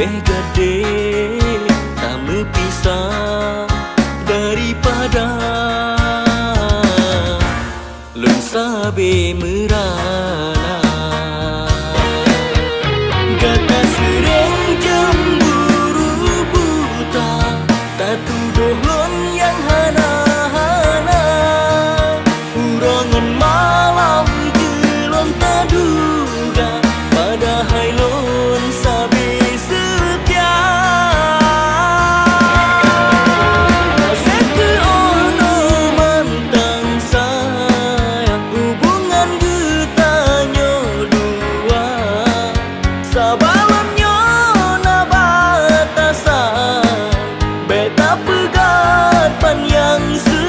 lebih gede tak berpisah daripada lun sabe merana. Gata sering cemburu buta, tak tuduh lun yang hana-hana. Urangan malam jelon tak duga, padahal lun sabe setia. Setu ono mantang sayang, hubungan getanya dua. Sabalamnya na batasan, beta pegat pan yang senang.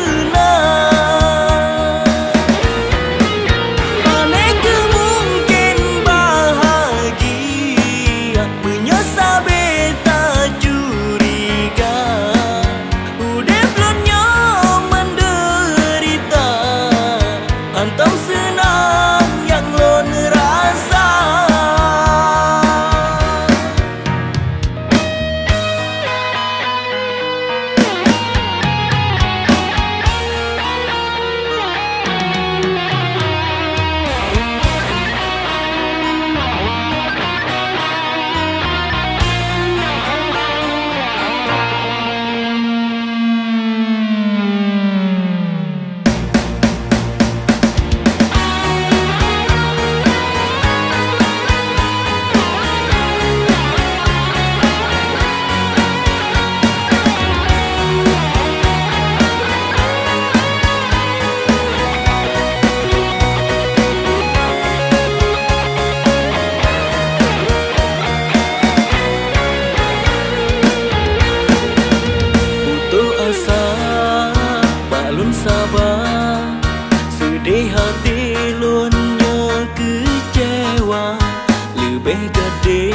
Aneka mungkin bahagia, menyesal beta curiga. Udep lonnya menderita, antam senang yang lon rasa. Balun sabar, sedih hati lunnya kecewa. Lebih gede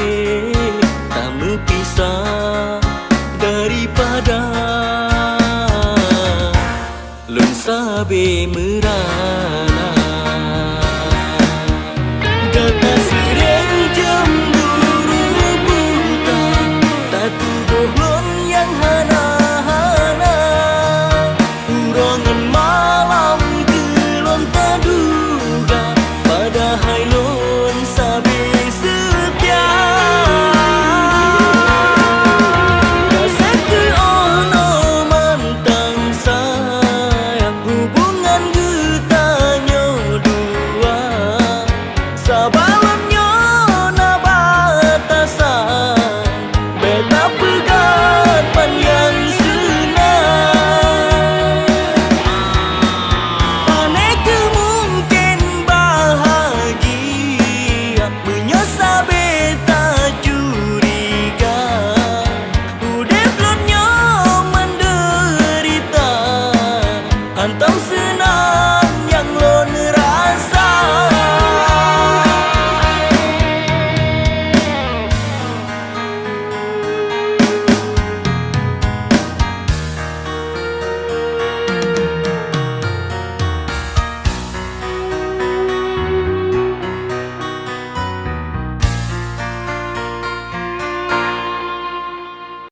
tak berpisah daripada lun sabe merana.